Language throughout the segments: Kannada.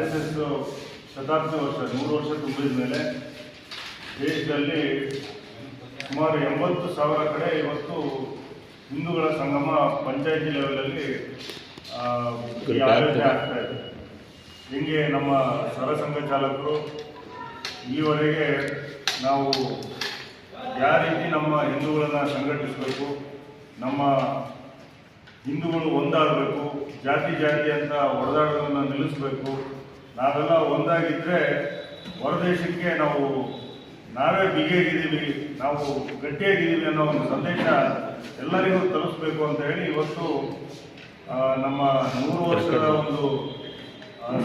RSS ಶತಾಬ್ದಿ ವರ್ಷ 100 ವರ್ಷ ತುಂಬಿದ ಮೇಲೆ ದೇಶದಲ್ಲಿ ಸುಮಾರು 80,000 ಕಡೆ ಇವತ್ತು ಹಿಂದೂಗಳ ಸಂಗಮ ಪಂಚಾಯಿತಿ ಲೆವೆಲಲ್ಲಿ ಆಯೋಜನೆ ಆಗ್ತಾ ಇದೆ. ಹಿಂಗೆ ನಮ್ಮ ಸರಸಂಘ ಚಾಲಕರು ಈವರೆಗೆ ನಾವು ಯಾವ ರೀತಿ ನಮ್ಮ ಹಿಂದೂಗಳನ್ನು ಸಂಘಟಿಸಬೇಕು, ನಮ್ಮ ಹಿಂದೂಗಳು ಒಂದಾಗಬೇಕು, ಜಾತಿ ಅಂತ ಹೊಡೆದಾಡೋದನ್ನು ನಿಲ್ಲಿಸಬೇಕು, ನಾವೆಲ್ಲ ಒಂದಾಗಿದ್ದರೆ ಹೊರದೇಶಕ್ಕೆ ನಾವೇ ಬಿಗಿಯಾಗಿದ್ದೀವಿ, ನಾವು ಗಟ್ಟಿಯಾಗಿದ್ದೀವಿ ಅನ್ನೋ ಒಂದು ಸಂದೇಶ ಎಲ್ಲರಿಗೂ ತಲುಪಿಸ್ಬೇಕು ಅಂತ ಹೇಳಿ ಇವತ್ತು ನಮ್ಮ 100 ವರ್ಷದ ಒಂದು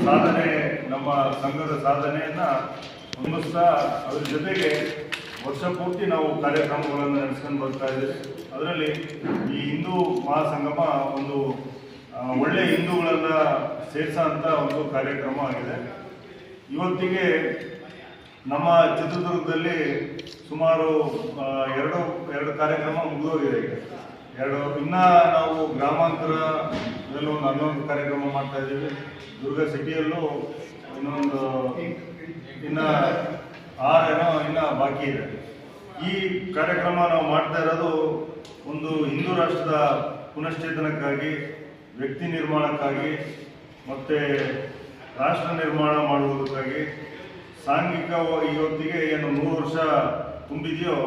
ಸಾಧನೆ, ನಮ್ಮ ಸಂಘದ ಸಾಧನೆಯನ್ನು ಹೊಂದಿಸ್ತಾ ಅದ್ರ ಜೊತೆಗೆ ವರ್ಷ ಪೂರ್ತಿ ನಾವು ಕಾರ್ಯಕ್ರಮಗಳನ್ನು ನಡೆಸ್ಕೊಂಡು ಬರ್ತಾ ಇದ್ದೀವಿ. ಅದರಲ್ಲಿ ಈ ಹಿಂದೂ ಮಹಾಸಂಗಮ ಒಂದು ಒಳ್ಳೆ ಹಿಂದೂಗಳೆಲ್ಲ ಸೇರಿಸೋಂಥ ಒಂದು ಕಾರ್ಯಕ್ರಮ ಆಗಿದೆ. ಇವತ್ತಿಗೆ ನಮ್ಮ ಚಿತ್ರದುರ್ಗದಲ್ಲಿ ಸುಮಾರು ಎರಡು ಕಾರ್ಯಕ್ರಮ ಮುಗಿದೋಗಿದೆ. ಇನ್ನು ನಾವು ಗ್ರಾಮಾಂತರದಲ್ಲಿ ಒಂದು 11 ಕಾರ್ಯಕ್ರಮ ಮಾಡ್ತಾ ಇದ್ದೀವಿ. ದುರ್ಗ ಸಿಟಿಯಲ್ಲೂ ಇನ್ನೊಂದು ಇನ್ನು 6 ಇನ್ನು ಬಾಕಿ ಇದೆ. ಈ ಕಾರ್ಯಕ್ರಮ ನಾವು ಮಾಡ್ತಾ ಇರೋದು ಒಂದು ಹಿಂದೂ ರಾಷ್ಟ್ರದ ಪುನಶ್ಚೇತನಕ್ಕಾಗಿ, ವ್ಯಕ್ತಿ ನಿರ್ಮಾಣಕ್ಕಾಗಿ ಮತ್ತು ರಾಷ್ಟ್ರ ನಿರ್ಮಾಣ ಮಾಡುವುದಕ್ಕಾಗಿ ಸಾಂಘಿಕವಾಗಿ ಇವತ್ತಿಗೆ ಏನು 100 ವರ್ಷ ತುಂಬಿದೆಯೋ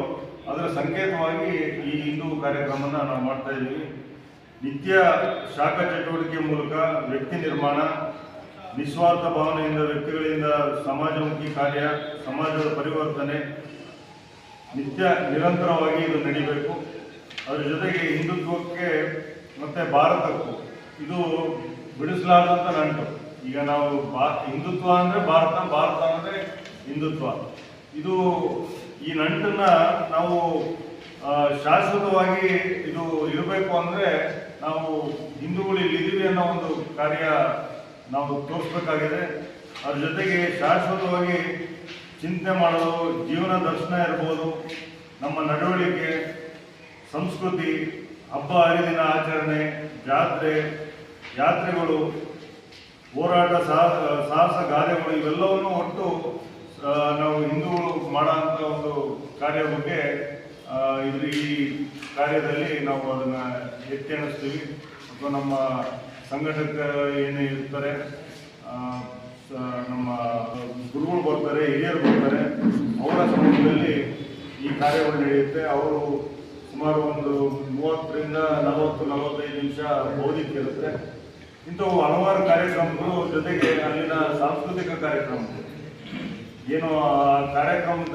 ಅದರ ಸಂಕೇತವಾಗಿ ಈ ಹಿಂದೂ ಕಾರ್ಯಕ್ರಮನ ನಾವು ಮಾಡ್ತಾ ಇದ್ದೀವಿ. ನಿತ್ಯ ಶಾಖ ಚಟುವಟಿಕೆ ಮೂಲಕ ವ್ಯಕ್ತಿ ನಿರ್ಮಾಣ, ನಿಸ್ವಾರ್ಥ ಭಾವನೆಯಿಂದ ವ್ಯಕ್ತಿಗಳಿಂದ ಸಮಾಜಮುಖಿ ಕಾರ್ಯ, ಸಮಾಜದ ಪರಿವರ್ತನೆ ನಿರಂತರವಾಗಿ ಇದು ನಡೀಬೇಕು. ಅದರ ಜೊತೆಗೆ ಹಿಂದುತ್ವಕ್ಕೆ ಮತ್ತು ಭಾರತಕ್ಕೂ ಇದು ಬಿಡಿಸಲಾರದಂಥ ನಂಟು. ಈಗ ನಾವು ಹಿಂದುತ್ವ ಅಂದರೆ ಭಾರತ, ಭಾರತ ಅಂದರೆ ಹಿಂದುತ್ವ. ಈ ನಂಟನ್ನು ನಾವು ಶಾಶ್ವತವಾಗಿ ಇದು ಇರಬೇಕು ಅಂದರೆ ನಾವು ಹಿಂದೂಗಳು ಇಲ್ಲಿದ್ದೀವಿ ಅನ್ನೋ ಒಂದು ಕಾರ್ಯ ನಾವು ತೋರಿಸ್ಬೇಕಾಗಿದೆ. ಅದ್ರ ಜೊತೆಗೆ ಶಾಶ್ವತವಾಗಿ ಚಿಂತೆ ಮಾಡೋದು, ಜೀವನ ದರ್ಶನ ಇರ್ಬೋದು, ನಮ್ಮ ನಡವಳಿಕೆ, ಸಂಸ್ಕೃತಿ, ಹಬ್ಬ ಹರಿದಿನ ಆಚರಣೆ, ಯಾತ್ರೆಗಳು, ಹೋರಾಟ, ಸಾಹಸ ಗಾದೆಗಳು ಇವೆಲ್ಲವನ್ನು ಒಟ್ಟು ನಾವು ಹಿಂದೂಗಳು ಮಾಡೋಂಥ ಒಂದು ಕಾರ್ಯ ಬಗ್ಗೆ ಈ ಕಾರ್ಯದಲ್ಲಿ ನಾವು ಅದನ್ನು ಎತ್ತಿ ಎಣಿಸ್ತೀವಿ. ಅಥವಾ ನಮ್ಮ ಸಂಘಟಕರು ಏನೇ ಇರ್ತಾರೆ, ನಮ್ಮ ಗುರುಗಳು ಬರ್ತಾರೆ, ಹಿರಿಯರು ಬರ್ತಾರೆ, ಅವರ ಸಮ್ಮುಖದಲ್ಲಿ ಈ ಕಾರ್ಯಗಳು ನಡೆಯುತ್ತೆ. ಅವರು ಸುಮಾರು ಒಂದು 30ರಿಂದ 40-45 ನಿಮಿಷ ಬೌದ್ಧಿಕ ಇರುತ್ತೆ. ಇಂಥವು ಹಲವಾರು ಕಾರ್ಯಕ್ರಮಗಳು, ಜೊತೆಗೆ ಅಲ್ಲಿನ ಸಾಂಸ್ಕೃತಿಕ ಕಾರ್ಯಕ್ರಮಗಳು ಏನು ಕಾರ್ಯಕ್ರಮದ